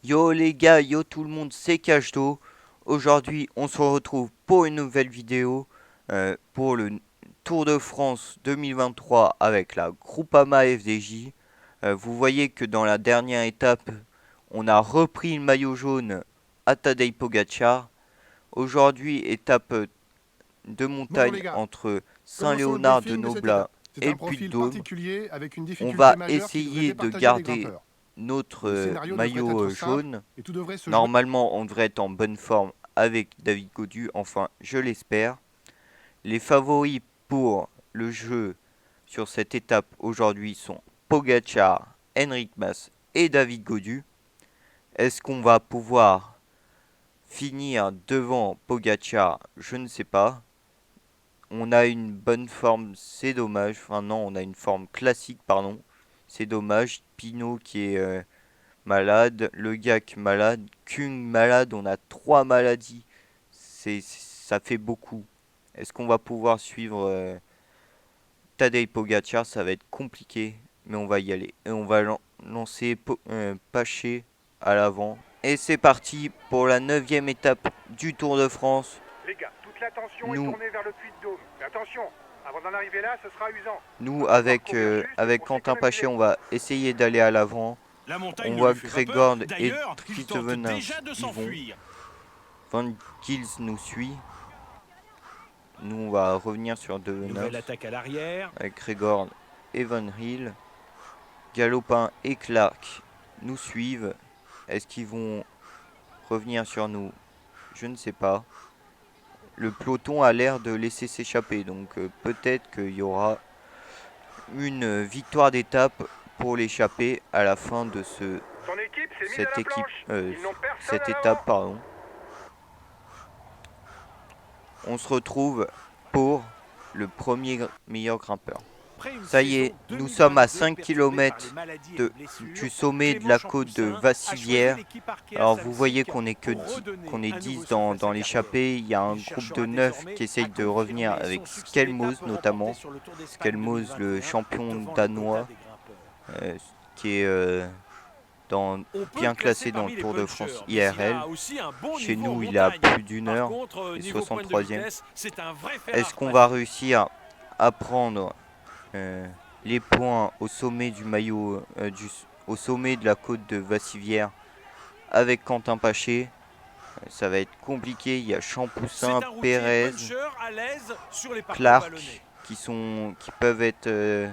Yo les gars, yo tout le monde, c'est Cashdo. Aujourd'hui, on se retrouve pour une nouvelle vidéo pour le Tour de France 2023 avec la Groupama FDJ. Vous voyez que dans la dernière étape, on a repris le maillot jaune à Tadej Pogacar. Aujourd'hui, étape de Bonjour montagne les gars. entre Commençons le Saint-Léonard de briefing de cette Noblat étape. C'est et un le profil Puy-de-Dôme. particulier avec une On difficulté va majeure qui devrait essayer de départager les garder grimpeurs. notre Le scénario devrait maillot être simple jaune. et tout devrait se jouer. Normalement, on devrait être en bonne forme avec David Gaudu, enfin, je l'espère. Les favoris pour le jeu sur cette étape aujourd'hui sont Pogacar, Henrik Mas et David Gaudu. Est-ce qu'on va pouvoir finir devant Pogacar? Je ne sais pas. On a une bonne forme, c'est dommage. Enfin non, on a une forme classique, pardon. C'est dommage. Pinot qui est malade, Le Gac malade, Kung malade, on a trois maladies. Ça fait beaucoup. Est-ce qu'on va pouvoir suivre Tadej Pogacar? Ça va être compliqué, mais on va y aller. Et on va lancer Paché à l'avant. Et c'est parti pour la neuvième étape du Tour de France. Les gars, toute l'attention est Nous, tournée vers le Puy-de-Dôme. Mais attention, avant d'en arriver là, ce sera usant. nous Va falloir avec, courir juste avec pour Quentin Paché, s'économiser. on va essayer d'aller à l'avant. La montagne On ne voit lui fait pas peur. Grégor et D'ailleurs, il tente Tritevenins déjà de y vont. s'enfuir. Van Gils nous suit. Nous, on va revenir sur Devenins Nouvelle attaque à l'arrière. avec Grégor et Van Hill. Galopin et Clark nous suivent. Est-ce qu'ils vont revenir sur nous? Je ne sais pas. Le peloton a l'air de laisser s'échapper, donc peut-être qu'il y aura une victoire d'étape pour l'échapper à la fin de Son équipe s'est mise à cette la équipe, planche. Ils n'ont personne cette à étape, l'avant. pardon. On se retrouve pour le premier meilleur grimpeur. Après une Ça y saison est, nous sommes à 5 perturbée par les km maladies et les du blessures, sommet de Clément la côte de Champoussin a choisi Vassivière. l'équipe Arkea Alors vous voyez Samsic qu'on est pour redonner un 10 nouveau souffle à dans sa carrière. l'échappée. Il y a un Il groupe de cherchera 9 désormais qui essaye à de revenir confirmer avec son succès Skelmos d'étape remporté notamment. sur le Tour d'Espagne Skelmos, le 2021 champion devant le quota danois, des grimpeurs. qui est On peut bien le classer classé dans le parmi les Tour de punchers, France mais il IRL. a aussi un bon Chez niveau en nous, il a montagne. plus d'une Par heure contre, et niveau pointe de 63e. vitesse, c'est un vrai fer à Est-ce qu'on va repasser. réussir à prendre les points au sommet du maillot, au sommet de la côte de Vassivière avec Quentin Paché? Ça va être compliqué. Il y a Champoussin, C'est un routier Pérez, puncher à l'aise sur les parcours vallonnés. Clark qui peuvent être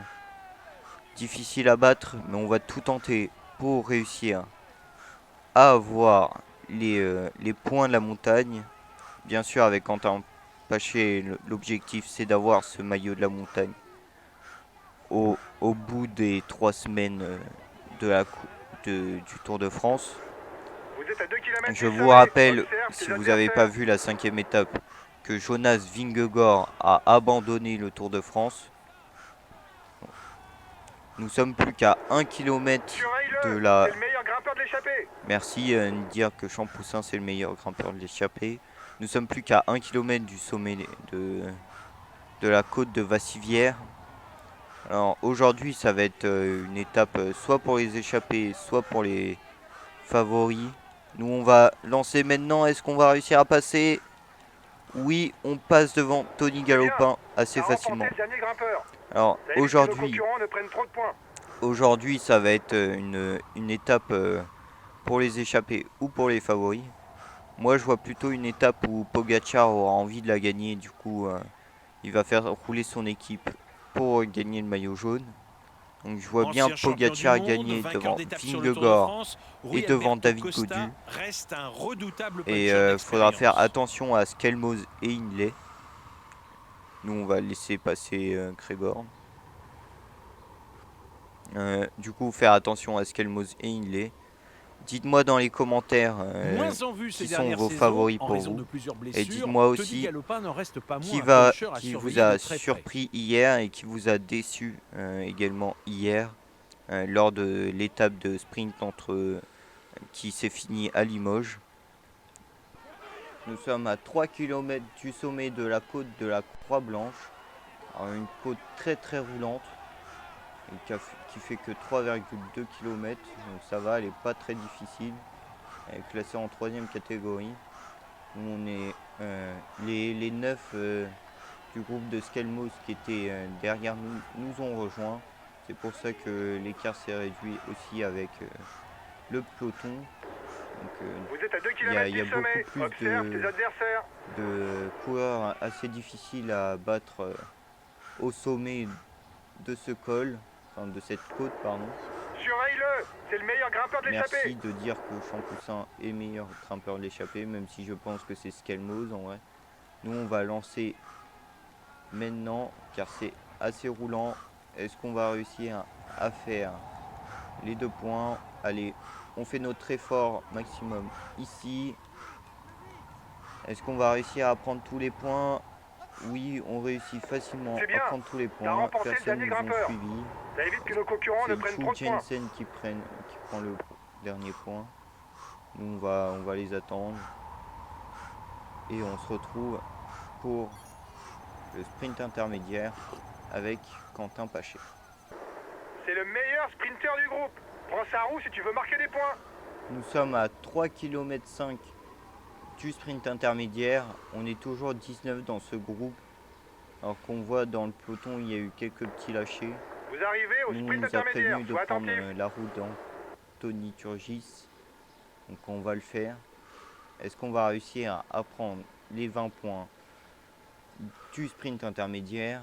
difficiles à battre, mais on va tout tenter pour réussir à avoir les points de la montagne. Bien sûr, avec Quentin Paché, l'objectif c'est d'avoir ce maillot de la montagne au bout des 3 semaines du Tour de France. Vous êtes à 2 km Je du vous sommet. rappelle, Observe si tes vous n'avez pas adversaires. vu la cinquième étape, que Jonas Vingegaard a abandonné le Tour de France. Nous sommes plus qu'à 1 km de Surveille-le. C'est la... le meilleur grimpeur de l'échappée. Merci de dire que Champoussin c'est le meilleur grimpeur de l'échappée. Nous sommes plus qu'à 1 km du sommet de la côte de Vassivière. Alors aujourd'hui ça va être une étape soit pour les échappés, soit pour les favoris. Nous on va lancer maintenant, est-ce qu'on va réussir à passer? Oui, on passe devant Tony C'est bien. Galopin assez T'as remporté facilement. le dernier grimpeur. Alors Ça évite que nos concurrents ne prennent trop de points. aujourd'hui ça va être une étape pour les échappés ou pour les favoris. Moi je vois plutôt une étape où Pogacar aura envie de la gagner, du coup il va faire rouler son équipe pour gagner le maillot jaune. Donc je vois bien Ancien champion du Pogacar monde, gagner vainqueur devant d'étape sur le Tour de Vingegaard France, et Rui devant Alberto David Gaudu. Costa reste un redoutable Et puncher faudra faire d'expérience. attention à Skelmos et Inlay. Nous on va laisser passer Grégor. Du coup faire attention à Skelmos et Inlay. Dites-moi dans les commentaires Moins en vue ces qui sont dernières vos saisons favoris en pour raison vous. de plusieurs Et blessures, dites-moi Tony aussi Galopin n'en reste pas moins qui, un puncher à qui vous surveiller de a très près. surpris hier et qui vous a déçu également hier lors de l'étape de sprint qui s'est finie à Limoges. Nous sommes à 3 km du sommet de la côte de la Croix-Blanche. Une côte très très roulante et qui fait que 3,2 km. Donc ça va, elle n'est pas très difficile. Elle est classée en 3e catégorie. Nous, on est les 9 du groupe de Skelmos qui étaient derrière nous, nous ont rejoints. C'est pour ça que l'écart s'est réduit aussi avec le peloton. Donc, Vous êtes à 2 il y a km du sommet. beaucoup plus Observe tes adversaires. de coureurs assez difficiles à battre au sommet de ce col, enfin de cette côte, pardon. Surveille-le. C'est le meilleur grimpeur de Merci l'échappée. de dire que Champoussin est meilleur grimpeur de l'échappée, même si je pense que c'est Skelmos en vrai. Nous, on va lancer maintenant, car c'est assez roulant. Est-ce qu'on va réussir à faire les 2 points? Allez, on fait notre effort maximum ici. Est-ce qu'on va réussir à prendre tous les points? Oui, on réussit facilement C'est bien. à prendre tous les T'as points. remporté le Personne dernier nous a grimpeur. suivi. Ça évite que nos concurrents C'est ne prennent Chu trop de points. Jensen qui prend le dernier point. Nous, on va les attendre. Et on se retrouve pour le sprint intermédiaire avec Quentin Paché. C'est le meilleur sprinter du groupe. Prends sa roue si tu veux marquer des points. Nous sommes à 3,5 km du sprint intermédiaire. On est toujours 19 dans ce groupe. Alors qu'on voit dans le peloton, il y a eu quelques petits lâchés. Vous arrivez au Nous, on sprint nous a intermédiaire. prévenu de Sois prendre attentif. la route d'Anthony Turgis. Donc on va le faire. Est-ce qu'on va réussir à prendre les 20 points du sprint intermédiaire?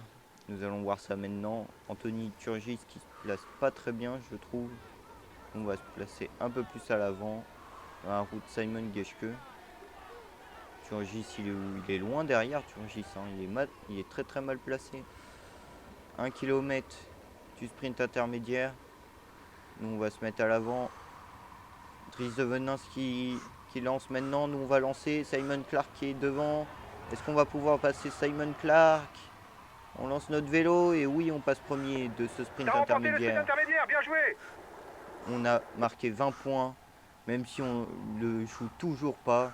Nous allons voir ça maintenant. Anthony Turgis qui se place pas très bien, je trouve. On va se placer un peu plus à l'avant. Dans la route Simon Geschke. Turgis, il est loin derrière, Turgis. Hein. Il est très mal placé. 1 km du sprint intermédiaire. Nous, on va se mettre à l'avant. Dries de Venins qui lance maintenant. Nous, on va lancer. Simon Clark qui est devant. Est-ce qu'on va pouvoir passer Simon Clark? On lance notre vélo et oui, on passe premier de ce sprint T'as remporté le sprint intermédiaire. intermédiaire. Bien joué. On a marqué 20 points, même si on le joue toujours pas.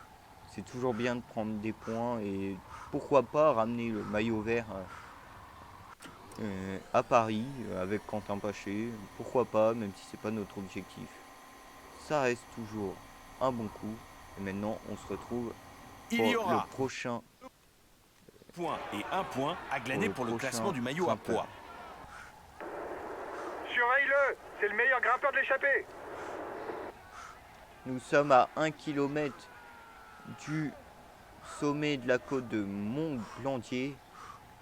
C'est toujours bien de prendre des points et pourquoi pas ramener le maillot vert à Paris avec Quentin Paché. Pourquoi pas, même si c'est pas notre objectif. Ça reste toujours un bon coup. Et maintenant, on se retrouve Il y pour aura le prochain. point et 1 point à glaner pour le prochain classement du maillot à grimpeur. poids. Surveille-le. C'est le meilleur grimpeur de l'échappée. Nous sommes à 1 km du sommet de la côte de Mont-Glandier.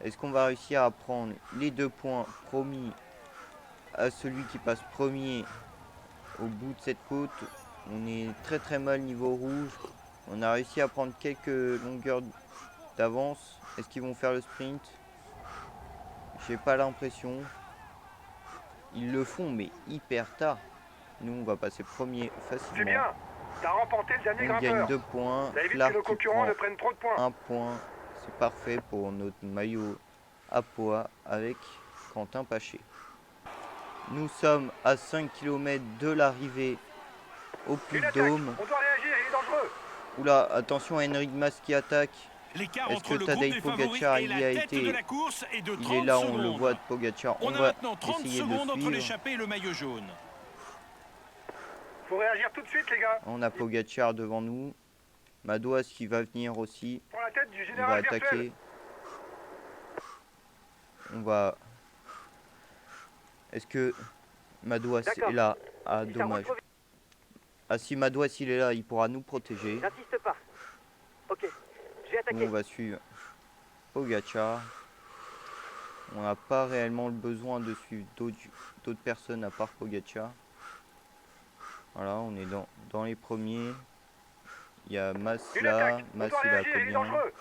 Est-ce qu'on va réussir à prendre les 2 points promis à celui qui passe premier au bout de cette côte? On est très mal niveau rouge. On a réussi à prendre quelques longueurs d'avance. Est-ce qu'ils vont faire le sprint? J'ai pas l'impression. Ils le font mais hyper tard. Nous on va passer premier C'est facilement. bien. T'as remporté le dernier On gagne grimpeur. 2 points. Ça évite que Clark nos qui concurrents prend ne prennent trop de points. 1 point. C'est parfait pour notre maillot à poids avec Quentin Paché. Nous sommes à 5 km de l'arrivée au Puy Une de attaque. Dôme. On doit réagir. Il est dangereux. Oula, attention à Henrik Mas qui attaque. L'écart Est-ce entre que le groupe Tadej des favoris Pogacar et y la a tête été? de la course est de 30 Il est là, secondes. on le voit de Pogacar. On a va maintenant 30 essayer de secondes entre suivre. l'échappée et le maillot jaune. Faut réagir tout de suite, les gars. On a Pogacar devant nous. Madouas qui va venir aussi. Prends la tête du Il va général virtuel. attaquer. On va. Est-ce que Madouas D'accord. est là? Ah, Si ça roule dommage. trop vite, Ah, si Madouas il est là, il pourra nous protéger. N'insiste pas. Ok. Je vais Nous, on va suivre Pogacar. On n'a pas réellement le besoin de suivre d'autres personnes à part Pogacar. Voilà, on est dans les premiers. Il y a Mas Une là. attaque. On Mas doit il a réagir. Il est combien? dangereux.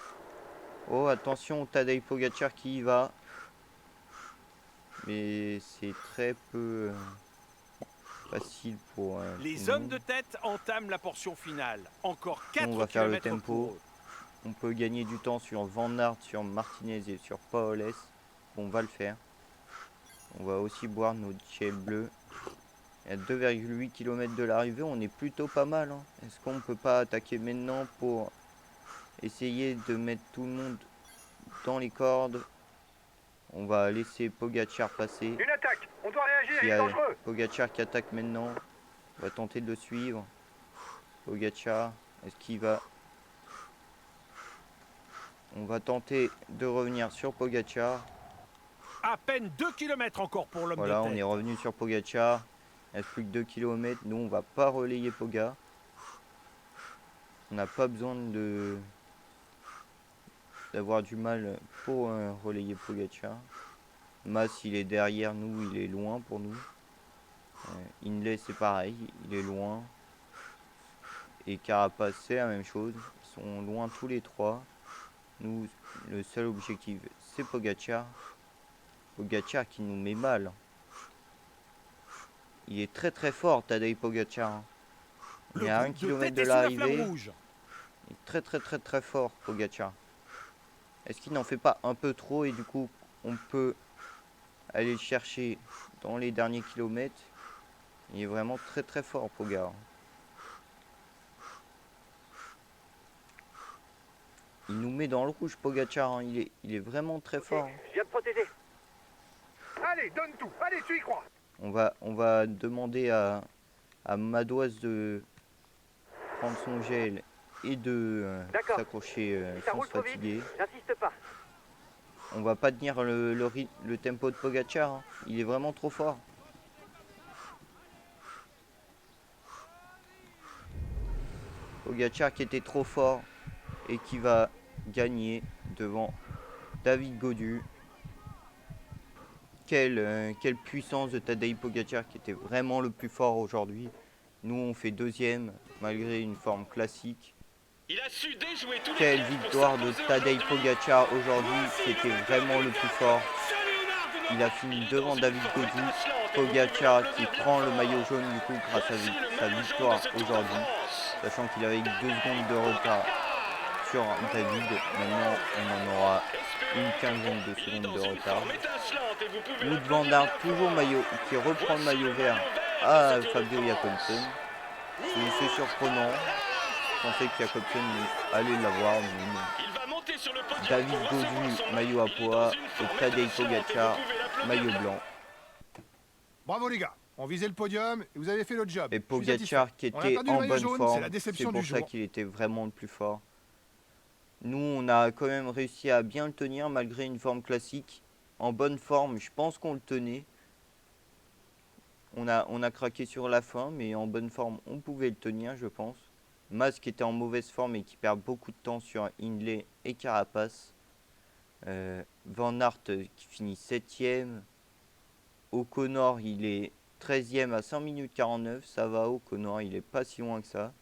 Oh, attention, Tadej Pogacar qui y va. Mais c'est très peu facile pour. Les pour hommes nous. de tête entament la portion finale. Encore 4 On va faire le km tempo. pour eux. On peut gagner du temps sur Van Aert, sur Martinez et sur Paoles. On va le faire. On va aussi boire notre gel bleu. À 2,8 km de l'arrivée, on est plutôt pas mal. Hein. Est-ce qu'on peut pas attaquer maintenant pour essayer de mettre tout le monde dans les cordes? On va laisser Pogacar passer. Une attaque. On doit réagir. Il Il y est a dangereux. Pogacar qui attaque maintenant. On va tenter de le suivre. Pogacar, est-ce qu'il va... On va tenter de revenir sur Pogacar. À peine 2 km encore pour l'homme Voilà, de on tête. est revenu sur Pogacar. Il reste plus que 2 km. Nous, on va pas relayer Poga. On n'a pas besoin d'avoir du mal pour relayer Pogacar. Mas, il est derrière nous, il est loin pour nous. Hindley, c'est pareil, il est loin. Et Carapace, c'est la même chose. Ils sont loin tous les trois. Nous, le seul objectif, c'est Pogacar. Pogacar qui nous met mal. Il est très très fort, Tadej Pogacar. Il est à 1 km de l'arrivée. Il est très très très très fort, Pogacar. Est-ce qu'il n'en fait pas un peu trop et du coup, on peut aller le chercher dans les derniers kilomètres? Il est vraiment très très fort, Pogacar. Il nous met dans le rouge, Pogacar. Hein. Il est vraiment très fort. Hein. Je viens de protéger. Allez, donne tout. Allez, tu y crois. On va demander à Madoise de prendre son gel et de s'accrocher sans se fatiguer. J'insiste pas. On va pas tenir le tempo de Pogacar. Hein. Il est vraiment trop fort. Pogacar qui était trop fort et qui va gagner devant David Gaudu. Quelle puissance de Tadej Pogacar qui était vraiment le plus fort aujourd'hui. Nous on fait deuxième malgré une forme classique. Il a su déjouer tous les Quelle pièges pour victoire de s'imposer au Tadej premier. Pogacar aujourd'hui, Voici c'était la vraiment le plus fort. Il a fini devant David Gaudu. Pogacar qui prend le maillot jaune du coup grâce à sa victoire aujourd'hui. Sachant qu'il avait 2 secondes de retard sur David. Maintenant on en aura une quinzaine de secondes de retard. Wout van Aert toujours maillot, qui reprend le maillot vert à Fabio Jakobsen. C'est surprenant. Je pensais que Jakobsen allait l'avoir. David Gaudu, maillot à poids, et Tadej Pogacar, maillot blanc. Bravo les gars, on visait le podium et vous avez fait le job. Et Je suis satisfait. Pogacar qui On a était perdu le en maillot bonne jaune, c'est forme, la c'est déception pour du ça jour. qu'il était vraiment le plus fort. Nous, on a quand même réussi à bien le tenir malgré une forme classique. En bonne forme, je pense qu'on le tenait. On a craqué sur la fin, mais en bonne forme, on pouvait le tenir, je pense. Mas qui était en mauvaise forme et qui perd beaucoup de temps sur Hindley et Carapace. Van Aert qui finit 7ème. O'Connor, il est 13ème à 5 minutes 49. Ça va, O'Connor, il est pas si loin que ça.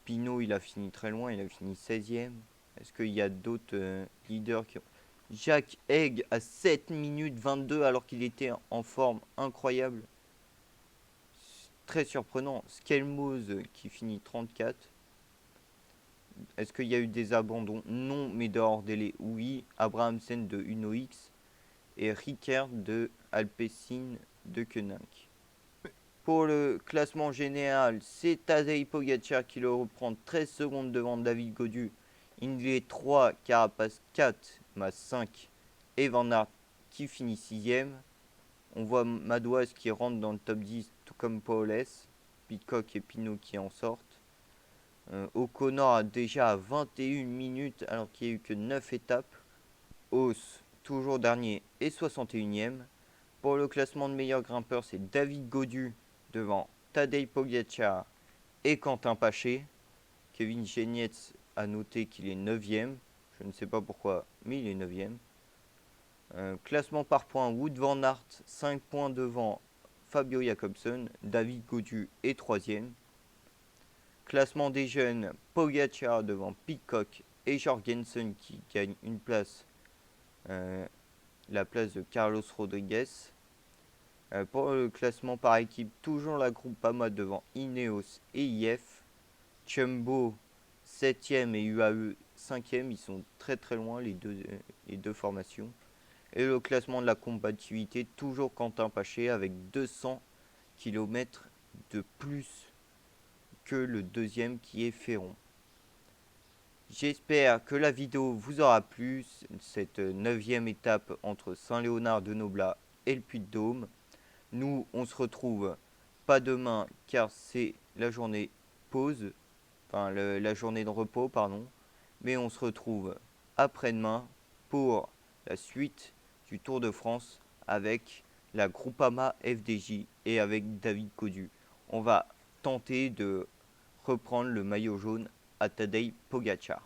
Pinot, il a fini très loin, il a fini 16ème. Est-ce qu'il y a d'autres leaders qui ont... Jack Haig à 7 minutes 22 alors qu'il était en forme incroyable. Très surprenant. Skelmose qui finit 34. Est-ce qu'il y a eu des abandons? Non, mais de Hordele, oui. Abrahamsen de Uno X et Ricard de Alpecin de Koenig. Pour le classement général, c'est Tadej Pogacar qui le reprend 13 secondes devant David Gaudu. Hindley 3, Carapace 4, Mas 5 et Van Aert qui finit 6ème. On voit Madoise qui rentre dans le top 10, tout comme Paules, Pitcock et Pinot qui en sortent. O'Connor a déjà 21 minutes alors qu'il n'y a eu que 9 étapes. Haus, toujours dernier et 61ème. Pour le classement de meilleur grimpeur, c'est David Gaudu devant Tadej Pogacar et Quentin Paché. Kevin Genietz a noté qu'il est 9ème. Je ne sais pas pourquoi, mais il est 9ème. Classement par points, Wout van Aert 5 points devant Fabio Jakobsen. David Gaudu est 3ème. Classement des jeunes, Pogacar devant Pitcock et Jorgensen qui gagne une place, la place de Carlos Rodriguez. Pour le classement par équipe, toujours la Groupama devant Ineos et IF. Jumbo 7ème et UAE 5ème, ils sont très très loin les deux formations. Et le classement de la combativité, toujours Quentin Paché avec 200 km de plus que le deuxième qui est Ferron. J'espère que la vidéo vous aura plu, cette 9e étape entre Saint-Léonard-de-Noblat et le Puy-de-Dôme. Nous, on se retrouve pas demain car c'est la journée pause, enfin la journée de repos, pardon. Mais on se retrouve après-demain pour la suite du Tour de France avec la Groupama FDJ et avec David Gaudu. On va tenter de reprendre le maillot jaune à Tadej Pogacar.